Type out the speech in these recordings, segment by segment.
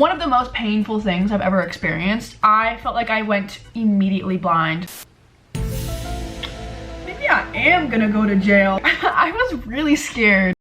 One of the most painful things I've ever experienced. I felt like I went immediately blind. Maybe I am gonna go to jail. I was really scared.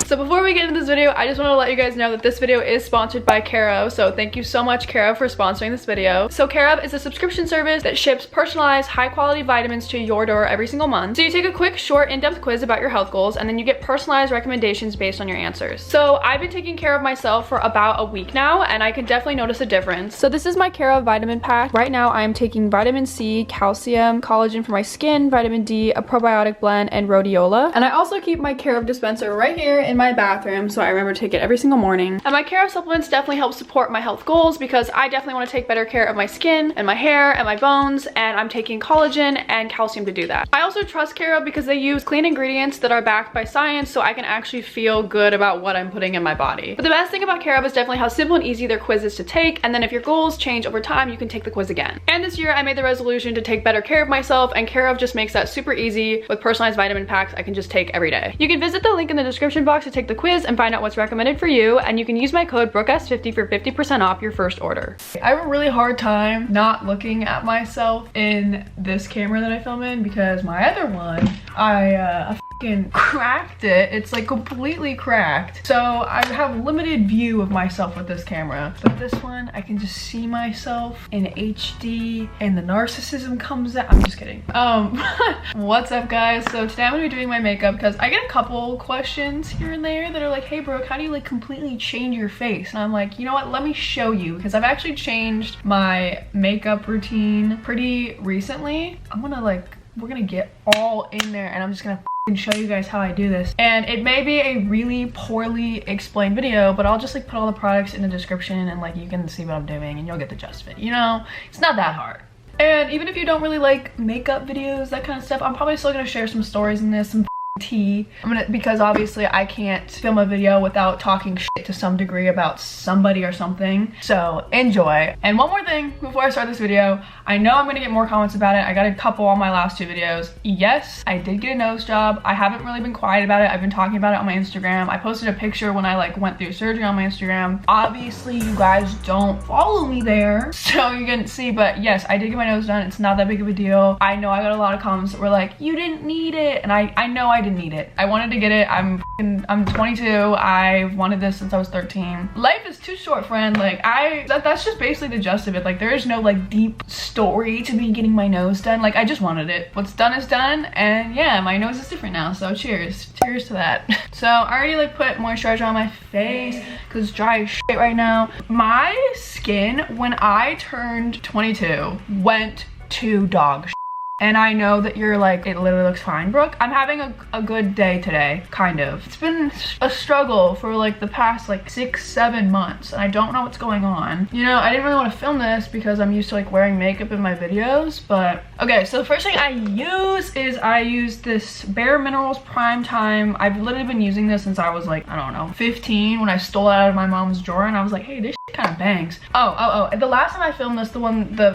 So before we get into this video, I just want to let you guys know that this video is sponsored by Care. So thank you so much, Care, for sponsoring this video. So Care is a subscription service that ships personalized, high-quality vitamins to your door every single month. So you take a quick, short, in-depth quiz about your health goals, and then you get personalized recommendations based on your answers. So I've been taking care of myself for about a week now, and I can definitely notice a difference. So this is my Care vitamin pack. Right now, I am taking vitamin C, calcium, collagen for my skin, vitamin D, a probiotic blend, and rhodiola. And I also keep my Care dispenser right here in my bathroom, so I remember to take it every single morning. And my Care supplements definitely help support my health goals because I definitely want to take better care of my skin and my hair and my bones, and I'm taking collagen and calcium to do that. I also trust Care because they use clean ingredients that are backed by science, so I can actually feel good about what I'm putting in my body. But the best thing about Care is definitely how simple and easy their quiz is to take, and then if your goals change over time, you can take the quiz again. And this year I made the resolution to take better care of myself, and Care just makes that super easy with personalized vitamin packs I can just take every day. You can visit the link in the description box to take the quiz and find out what's recommended for you, and you can use my code BrookeS50 for 50% off your first order. I have a really hard time not looking at myself in this camera that I film in because my other one, I fucking cracked it. It's like completely cracked. So I have limited view of myself with this camera, but this one I can just see myself in HD and the narcissism comes out. I'm just kidding. What's up, guys? So today I'm gonna be doing my makeup because I get a couple questions here and there that are like, hey Brooke, how do you like completely change your face? And I'm like, you know what, let me show you, because I've actually changed my makeup routine pretty recently. We're gonna get all in there and I'm just gonna show you guys how I do this. And it may be a really poorly explained video, but I'll just like put all the products in the description and like you can see what I'm doing and you'll get the gist of it. You know, it's not that hard. And even if you don't really like makeup videos, that kind of stuff, I'm probably still gonna share some stories in this, some tea. Because obviously I can't film a video without talking shit to some degree about somebody or something. So enjoy. And one more thing before I start this video, I know I'm gonna get more comments about it. I got a couple on my last two videos. Yes, I did get a nose job. I haven't really been quiet about it. I've been talking about it on my Instagram. I posted a picture when I like went through surgery on my Instagram. Obviously you guys don't follow me there, so you couldn't see, but yes, I did get my nose done. It's not that big of a deal. I know I got a lot of comments that were like, you didn't need it, and I know I didn't need it. I wanted to get it. I'm 22. I've wanted this since I was 13. Life is too short, friend. Like that's just basically the gist of it. Like there is no like deep story to me getting my nose done. Like I just wanted it. What's done is done, and yeah, my nose is different now, so cheers to that. So I already like put moisturizer on my face because it's dry as shit right now. My skin when I turned 22 went to dog shit. And I know that you're like, it literally looks fine, Brooke. I'm having a good day today, kind of. It's been a struggle for like the past like 6-7 months, and I don't know what's going on. You know, I didn't really want to film this because I'm used to like wearing makeup in my videos, but okay. So the first thing I use this bareMinerals Prime Time. I've literally been using this since I was like, I don't know, 15, when I stole it out of my mom's drawer, and I was like, hey, this kind of bangs. Oh, the last time I filmed this,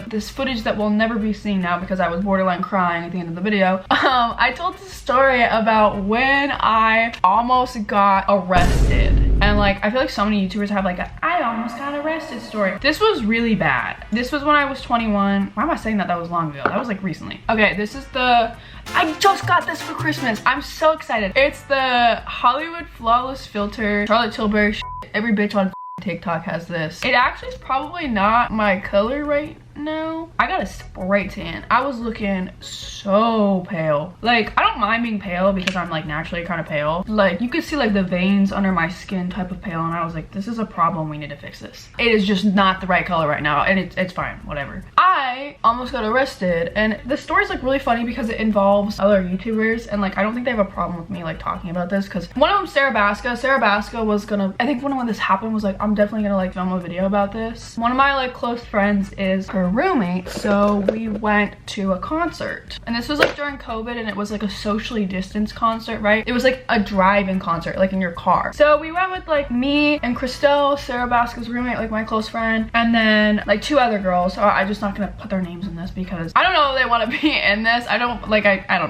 this footage that will never be seen now because I was borderline crying at the end of the video. I told the story about when I almost got arrested. And like, I feel like so many YouTubers have like a I almost got arrested story. This was really bad. This was when I was 21. Why am I saying that? That was long ago. That was like recently. Okay, this is I just got this for Christmas. I'm so excited. It's the Hollywood Flawless Filter Charlotte Tilbury shit. Every bitch on TikTok has this. It actually is probably not my color right now. I got a spray tan. I was looking so pale. Like, I don't mind being pale because I'm like naturally kind of pale. Like, you could see like the veins under my skin type of pale, and I was like, this is a problem. We need to fix this. It is just not the right color right now, and it's fine, whatever. I almost got arrested, and the story's like really funny because it involves other YouTubers, and like I don't think they have a problem with me like talking about this because one of them, Sarah Basca was gonna, I think when this happened was like, I'm definitely gonna like film a video about this. One of my like close friends is her roommate, so we went to a concert. And this was like during COVID, and it was like a socially distanced concert, right? It was like a drive-in concert, like in your car. So we went with like me and Christelle, Sarah Basco's roommate, like my close friend, and then like 2 other girls. So I'm just not gonna put their names in this because I don't know if they want to be in this. I don't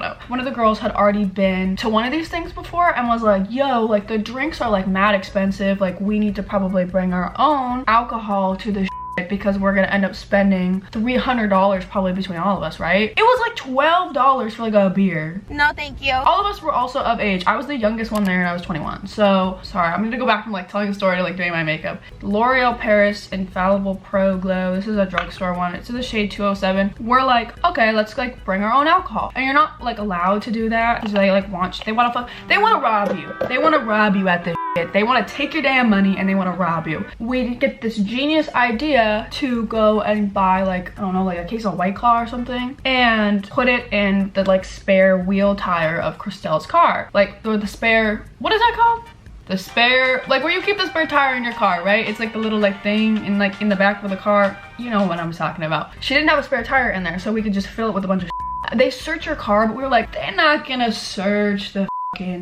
know. One of the girls had already been to one of these things before and was like, yo, like the drinks are like mad expensive, like we need to probably bring our own alcohol to the because we're gonna end up spending $300 probably between all of us, right? It was like $12 for like a beer. No, thank you. All of us were also of age. I was the youngest one there and I was 21. So sorry, I'm gonna go back from like telling the story to like doing my makeup. L'Oreal Paris Infallible Pro Glow. This is a drugstore one. It's in the shade 207. We're like, okay, let's like bring our own alcohol. And you're not like allowed to do that because they like they want to rob you. They want to rob you at this shit. They want to take your damn money and they want to rob you. We get this genius idea to go and buy like, I don't know, like a case of White Claw or something and put it in the like spare wheel tire of Christelle's car. Like the spare, what is that called? The spare, like where you keep the spare tire in your car, right? It's like the little like thing in like in the back of the car. You know what I'm talking about. She didn't have a spare tire in there, so we could just fill it with a bunch of shit. They search your car, but we were like, they're not gonna search the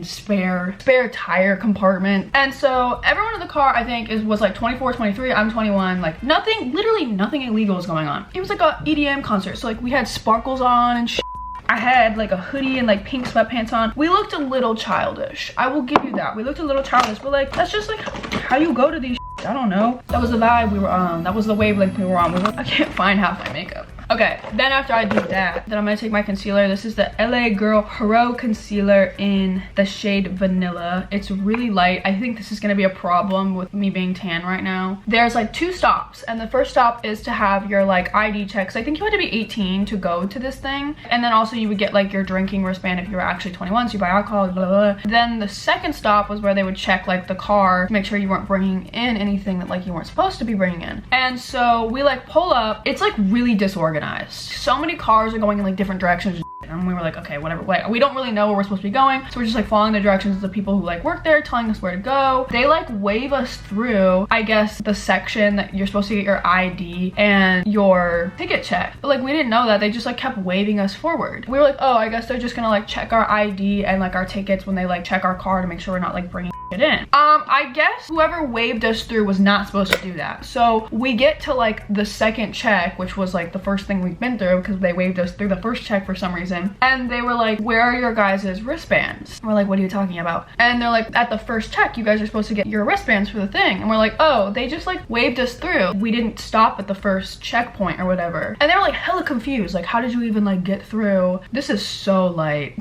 spare tire compartment. And so everyone in the car, I think, was like 24, 23. I'm 21. Like nothing, literally nothing illegal was going on. It was like a EDM concert, so like we had sparkles on and shit. I had like a hoodie and like pink sweatpants on. We looked a little childish, I will give you that. We looked a little childish, but like that's just like how you go to these shit. I don't know. That was the vibe we were on. That was the wavelength we were on. I can't find half my makeup. Okay, then after I do that, then I'm gonna take my concealer. This is the LA Girl Hero Concealer in the shade Vanilla. It's really light. I think this is gonna be a problem with me being tan right now. There's like 2 stops, and the first stop is to have your like ID checks. I think you had to be 18 to go to this thing. And then also you would get like your drinking wristband if you were actually 21, so you buy alcohol, blah, blah, blah. Then the second stop was where they would check like the car to make sure you weren't bringing in anything that like you weren't supposed to be bringing in. And so we like pull up. It's like really disorganized. So many cars are going in like different directions, and we were like, okay, whatever. We don't really know where we're supposed to be going, so we're just like following the directions of the people who like work there, telling us where to go. They like wave us through, I guess, the section that you're supposed to get your ID and your ticket check, but like we didn't know that. They just like kept waving us forward. We were like, oh, I guess they're just gonna like check our ID and like our tickets when they like check our car to make sure we're not like bringing it in. I guess whoever waved us through was not supposed to do that. So we get to like the second check, which was like the first thing we've been through because they waved us through the first check for some reason. And they were like, where are your guys' wristbands? We're like, what are you talking about? And they're like, at the first check, you guys are supposed to get your wristbands for the thing. And we're like, oh, they just like waved us through. We didn't stop at the first checkpoint or whatever. And they were like hella confused. Like, how did you even like get through? This is so light.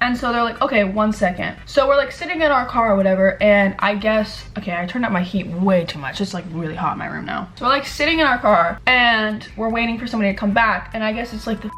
And so they're like, okay, 1 second. So we're like sitting in our car or whatever, and I guess, okay, I turned up my heat way too much. It's like really hot in my room now. So we're like sitting in our car and we're waiting for somebody to come back, and I guess it's like the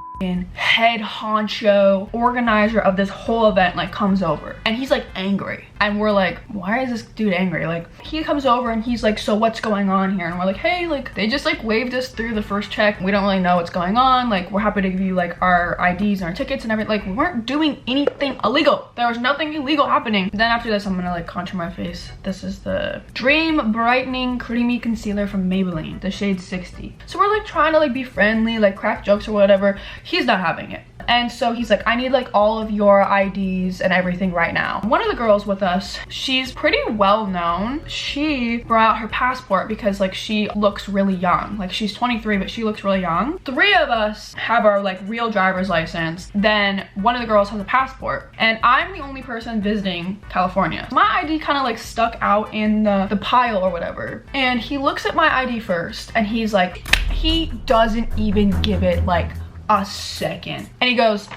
head honcho organizer of this whole event like comes over, and he's like angry, and we're like, why is this dude angry? Like he comes over and he's like, so what's going on here? And we're like, hey, like they just like waved us through the first check. We don't really know what's going on. Like we're happy to give you like our IDs and our tickets and everything. Like we weren't doing anything illegal. There was nothing illegal happening. Then after this, I'm gonna like contour my face. This is the Dream Brightening Creamy Concealer from Maybelline, the shade 60. So we're like trying to like be friendly, like crack jokes or whatever. He's not having it. And so he's like, I need like all of your IDs and everything right now. One of the girls with us, she's pretty well known. She brought out her passport because like she looks really young. Like she's 23, but she looks really young. 3 of us have our like real driver's license. Then one of the girls has a passport. And I'm the only person visiting California. My ID kind of like stuck out in the pile or whatever. And he looks at my ID first and he's like, he doesn't even give it like a second, and he goes,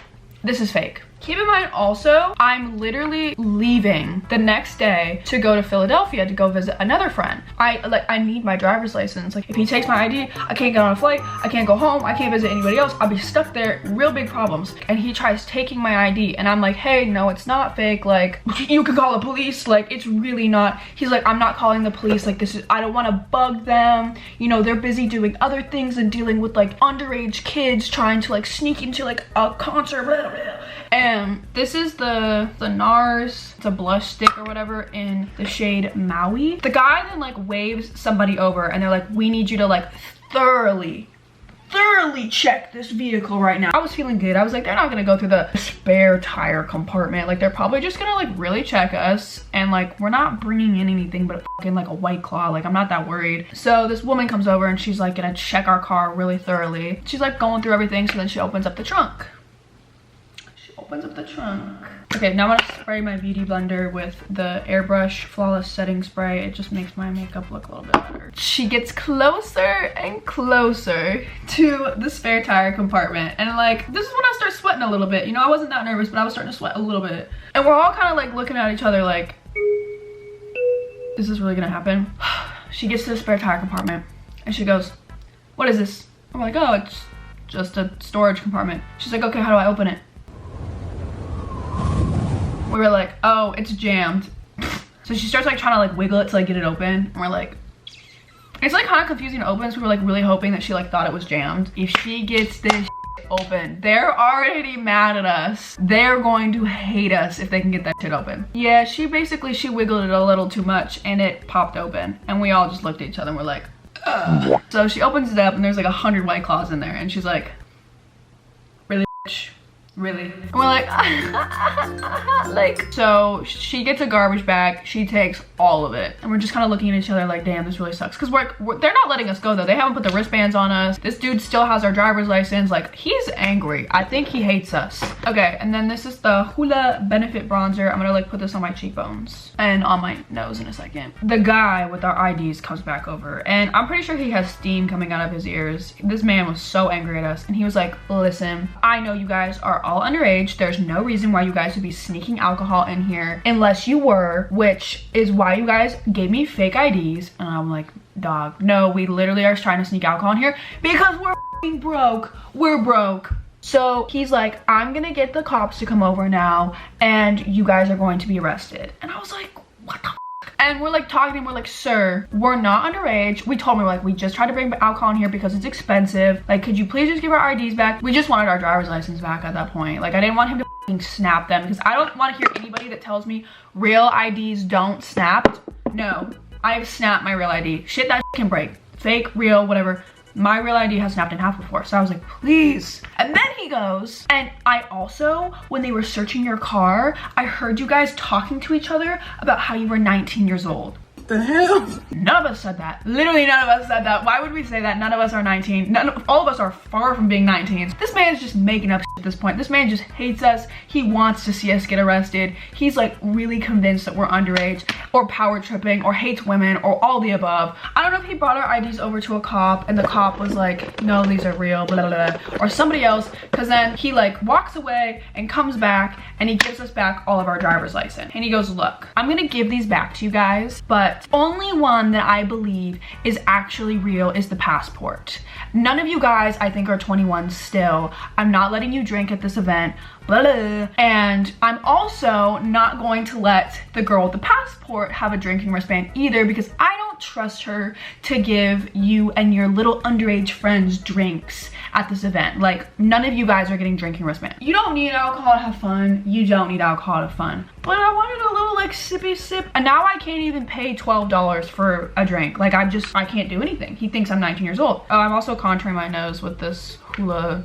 this is fake. Keep in mind also, I'm literally leaving the next day to go to Philadelphia to go visit another friend. I need my driver's license. Like if he takes my ID, I can't get on a flight, I can't go home, I can't visit anybody else. I'll be stuck there, real big problems. And he tries taking my ID, and I'm like, hey, no, it's not fake. Like you can call the police. Like it's really not. He's like, I'm not calling the police. Like this is, I don't want to bug them. You know, they're busy doing other things and dealing with like underage kids trying to like sneak into like a concert. Blah, blah, blah. And this is the NARS, it's a blush stick or whatever in the shade Maui. The guy then like waves somebody over and they're like, we need you to like thoroughly thoroughly check this vehicle right now. I was feeling good. I was like, they're not gonna go through the spare tire compartment. Like, they're probably just gonna like really check us, and like we're not bringing in anything but fucking like a White Claw. Like, I'm not that worried. So this woman comes over and she's like gonna check our car really thoroughly. She's like going through everything, so then she opens up the trunk. Okay, now I'm gonna spray my beauty blender with the Airbrush Flawless Setting Spray. It just makes my makeup look a little bit better. She gets closer and closer to the spare tire compartment, and like, this is when I start sweating a little bit. You know, I wasn't that nervous, but I was starting to sweat a little bit. And we're all kind of like looking at each other like, is this really gonna happen? She gets to the spare tire compartment and she goes, what is this? I'm like, oh, it's just a storage compartment. She's like, okay, how do I open it? We were like, oh, it's jammed. So she starts like trying to like wiggle it to like get it open. And we're like, it's like kind of confusing to open. So we were like really hoping that she like thought it was jammed. If she gets this open, they're already mad at us. They're going to hate us if they can get that shit open. Yeah, she wiggled it a little too much and it popped open. And we all just looked at each other and we're like, ugh. So she opens it up and there's like 100 White Claws in there. And she's like, really, bitch? Really? And we're like, like, so she gets a garbage bag, she takes all of it, and we're just kind of looking at each other like, damn, this really sucks. Because they're not letting us go though. They haven't put the wristbands on us. This dude still has our driver's license. Like, he's angry. I think he hates us. Okay, and then this is the Hoola Benefit Bronzer. I'm gonna like put this on my cheekbones and on my nose in a second. The guy with our IDs comes back over, and I'm pretty sure he has steam coming out of his ears. This man was so angry at us, and he was like, listen, I know you guys are all underage. There's no reason why you guys would be sneaking alcohol in here unless you were, which is why you guys gave me fake IDs. And I'm like, dog, no, we literally are trying to sneak alcohol in here because we're f***ing broke. We're broke. So he's like, I'm gonna get the cops to come over now and you guys are going to be arrested. And I was like, what the f? And we're like talking to him, we're like, sir, we're not underage. We told him, like, we just tried to bring alcohol in here because it's expensive. Like, could you please just give our IDs back? We just wanted our driver's license back at that point. Like, I didn't want him to f***ing snap them because I don't want to hear anybody that tells me real IDs don't snap. No, I've snapped my real ID. Shit that can break. Fake, real, whatever. My real ID has snapped in half before. So I was like, please. And then he goes, and I also, when they were searching your car, I heard you guys talking to each other about how you were 19 years old. The hell? None of us said that. Literally none of us said that. Why would we say that? None of us are 19. All of us are far from being 19. This man is just making up shit at this point. This man just hates us. He wants to see us get arrested. He's like really convinced that we're underage or power tripping or hates women or all the above. I don't know if he brought our IDs over to a cop and the cop was like, no, these are real, blah, blah, blah, or somebody else, because then he like walks away and comes back and he gives us back all of our driver's license. And he goes, look, I'm gonna give these back to you guys, but only one that I believe is actually real is the passport. None of you guys, I think, are 21 still. I'm not letting you drink at this event, blah, blah. And I'm also not going to let the girl with the passport have a drinking wristband either because I don't trust her to give you and your little underage friends drinks at this event. Like, none of you guys are getting drinking wristbands. You don't need alcohol to have fun. You don't need alcohol to have fun. But I wanted a little like sippy sip, and now I can't even pay $12 for a drink. Like, I can't do anything. He thinks I'm 19 years old. Oh, I'm also contouring my nose with this Hoola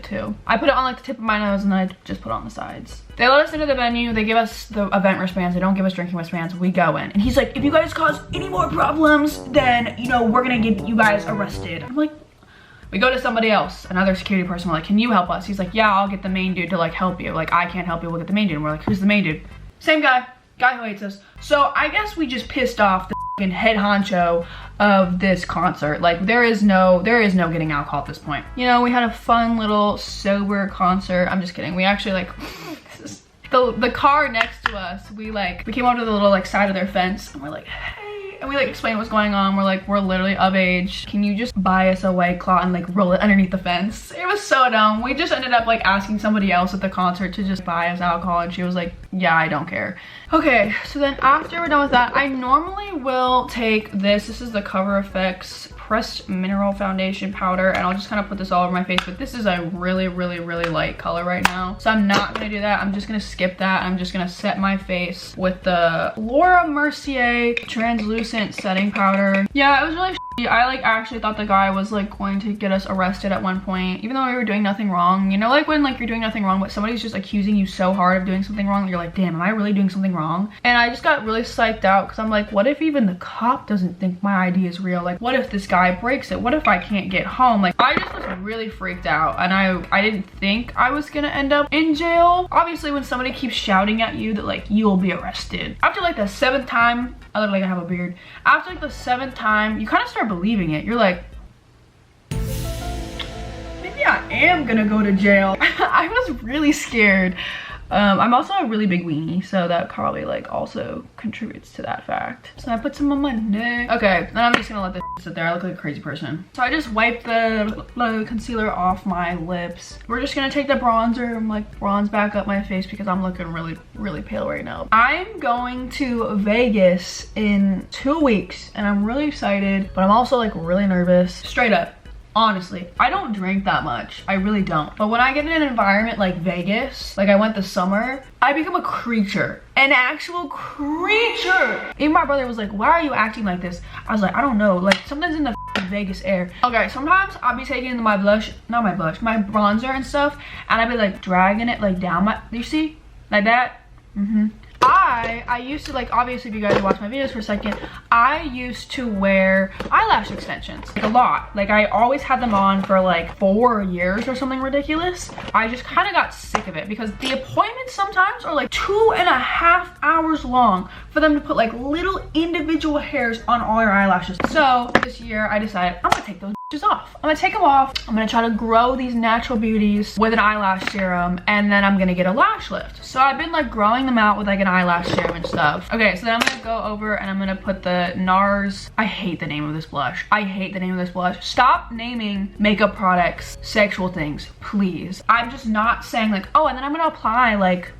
too. I put it on like the tip of my nose and then I just put it on the sides. They let us into the venue. They give us the event wristbands. They don't give us drinking wristbands. We go in. And he's like, if you guys cause any more problems, then, you know, we're gonna get you guys arrested. I'm like, we go to somebody else, another security person. We're like, can you help us? He's like, yeah, I'll get the main dude to like help you. Like, I can't help you, we'll get the main dude. And we're like, who's the main dude? Same guy who hates us. So I guess we just pissed off the fucking head honcho of this concert. Like, there is no getting alcohol at this point. You know, we had a fun little sober concert. I'm just kidding. We actually like, the car next to us, we came up to the little like side of their fence and we're like, hey. And we like explain what's going on. We're like, we're literally of age. Can you just buy us a White Claw and like roll it underneath the fence? It was so dumb. We just ended up like asking somebody else at the concert to just buy us alcohol and she was like, yeah, I don't care. Okay, so then after we're done with that, I normally will take this. This is the Cover FX Pressed Mineral Foundation Powder, and I'll just kind of put this all over my face, but this is a really, really, really light color right now. So I'm not gonna do that. I'm just gonna skip that. I'm just gonna set my face with the Mercier Translucent Setting Powder. Yeah, it was really I like actually thought the guy was like going to get us arrested at one point, even though we were doing nothing wrong. You know, like when like you're doing nothing wrong but somebody's just accusing you so hard of doing something wrong that you're like, damn, am I really doing something wrong? And I just got really psyched out because I'm like, what if even the cop doesn't think my ID is real? Like, what if this guy breaks it? What if I can't get home? Like, I just was really freaked out, and I didn't think I was gonna end up in jail. Obviously, when somebody keeps shouting at you that like you will be arrested, after like the 7th time, I look like I have a beard. After like the 7th time, you kind of start believing it. You're like, maybe I am gonna go to jail. I was really scared. I'm also a really big weenie, so that probably like also contributes to that fact. So I put some on my neck. Okay, then I'm just gonna let this sit there. I look like a crazy person. So I just wiped the concealer off my lips. We're just gonna take the bronzer and like bronze back up my face because I'm looking really pale right now. I'm going to Vegas in 2 weeks and I'm really excited, but I'm also like really nervous. Straight up. Honestly, I don't drink that much. I really don't. But when I get in an environment like Vegas, like I went this summer, I become a creature. An actual creature. Even my brother was like, why are you acting like this? I was like, I don't know. Like something's in the Vegas air. Okay, sometimes I'll be taking my blush, not my blush, my bronzer and stuff, and I'll be like dragging it like down my, you see? Like that? I used to, like, obviously if you guys watch my videos for a second, I used to wear eyelash extensions like a lot. Like I always had them on for like 4 years or something ridiculous. I just kind of got sick of it because the appointments sometimes are like 2.5 hours long for them to put like little individual hairs on all your eyelashes. So this year I decided I'm gonna take those off. I'm gonna take them off. I'm gonna try to grow these natural beauties with an eyelash serum, and then I'm gonna get a lash lift. So I've been like growing them out with like an eyelash serum and stuff. Okay, so then I'm gonna go over and I'm gonna put the NARS. I hate the name of this blush. I hate the name of this blush. Stop naming makeup products sexual things, please. I'm just not saying like, oh, and then I'm gonna apply like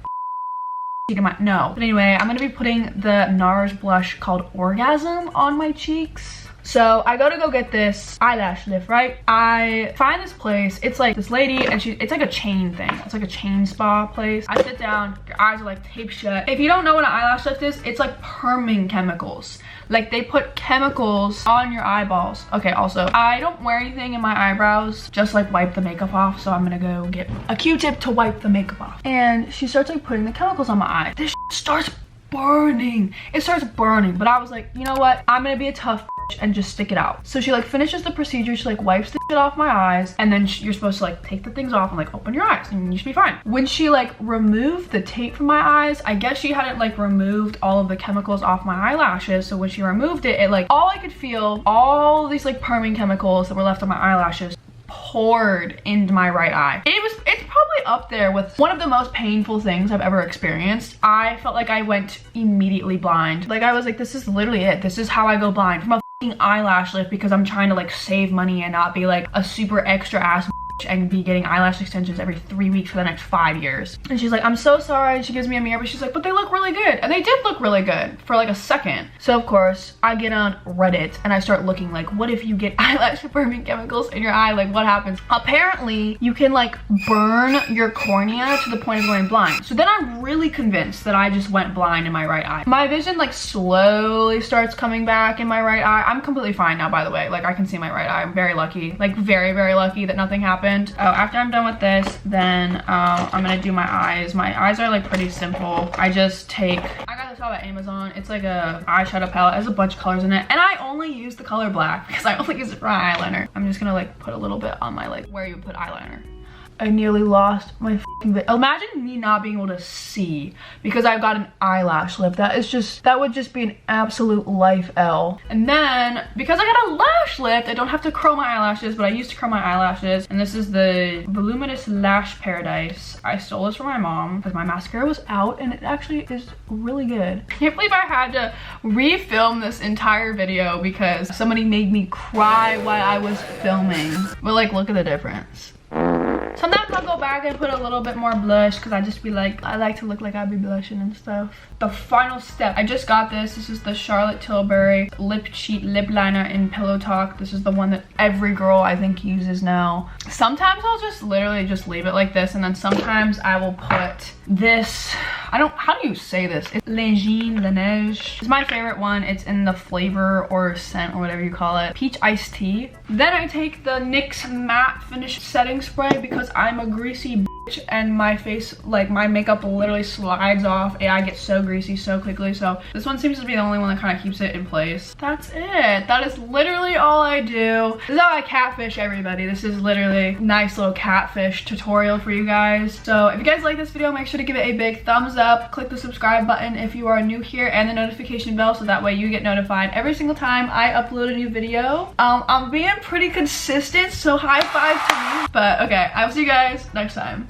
no. But anyway, I'm gonna be putting the NARS blush called Orgasm on my cheeks. So I gotta go get this eyelash lift, right? I find this place. It's like this lady and it's like a chain thing. It's like a chain spa place. I sit down, your eyes are like taped shut. If you don't know what an eyelash lift is, it's like perming chemicals. Like they put chemicals on your eyeballs. Okay, also, I don't wear anything in my eyebrows, just like wipe the makeup off. So I'm gonna go get a Q-tip to wipe the makeup off. And she starts like putting the chemicals on my eye. This starts burning. It starts burning, but I was like, you know what? I'm gonna be a tough and just stick it out. So she like finishes the procedure, she like wipes the shit off my eyes, and then you're supposed to like take the things off and like open your eyes and you should be fine. When she like removed the tape from my eyes, I guess she hadn't like removed all of the chemicals off my eyelashes, so when she removed it, it like all I could feel, all these like perming chemicals that were left on my eyelashes poured into my right eye. It's probably up there with one of the most painful things I've ever experienced. I felt like I went immediately blind. Like I was like, this is literally it. This is how I go blind, from a eyelash lift, because I'm trying to like save money and not be like a super extra ass and be getting eyelash extensions every 3 weeks for the next 5 years. And she's like, I'm so sorry. And she gives me a mirror, but she's like, but they look really good. And they did look really good for like a second. So of course I get on Reddit and I start looking like, what if you get eyelash perming chemicals in your eye? Like what happens? Apparently you can like burn your cornea to the point of going blind. So then I'm really convinced that I just went blind in my right eye. My vision like slowly starts coming back in my right eye. I'm completely fine now, by the way. Like I can see my right eye. I'm very lucky, like very lucky that nothing happened. Oh, after I'm done with this, then I'm gonna do my eyes. My eyes are like pretty simple. I just take, I got this all at Amazon. It's like a eyeshadow palette. It has a bunch of colors in it, and I only use the color black because I only use it for my eyeliner. I'm just gonna like put a little bit on my like where you would put eyeliner. I nearly lost my fucking video. Imagine me not being able to see because I've got an eyelash lift. That would just be an absolute life L. And then because I got a lash lift, I don't have to curl my eyelashes, but I used to curl my eyelashes. And this is the Voluminous Lash Paradise. I stole this from my mom because my mascara was out and it actually is really good. I can't believe I had to refilm this entire video because somebody made me cry while I was filming. But like, look at the difference. Sometimes sometimes I'll go back and put a little bit more blush because I just be like, I like to look like I be blushing and stuff. The final step, I just got this. This is the Charlotte Tilbury Lip Cheat Lip Liner in Pillow Talk. This is the one that every girl I think uses now. Sometimes I'll just literally just leave it like this, and then sometimes I will put this, how do you say this? It's Laneige. It's my favorite one. It's in the flavor or scent or whatever you call it, peach iced tea. Then I take the NYX matte finish setting spray because I'm a greasy bitch and my face, like my makeup literally slides off and I get so greasy so quickly. So this one seems to be the only one that kind of keeps it in place. That's it. That is literally all I do. This is how I catfish everybody. This is literally a nice little catfish tutorial for you guys. So if you guys like this video, make sure to give it a big thumbs up. Click the subscribe button if you are new here and the notification bell so that way you get notified every single time I upload a new video. I'm being pretty consistent, so high five to me. But okay, I will see you guys next time.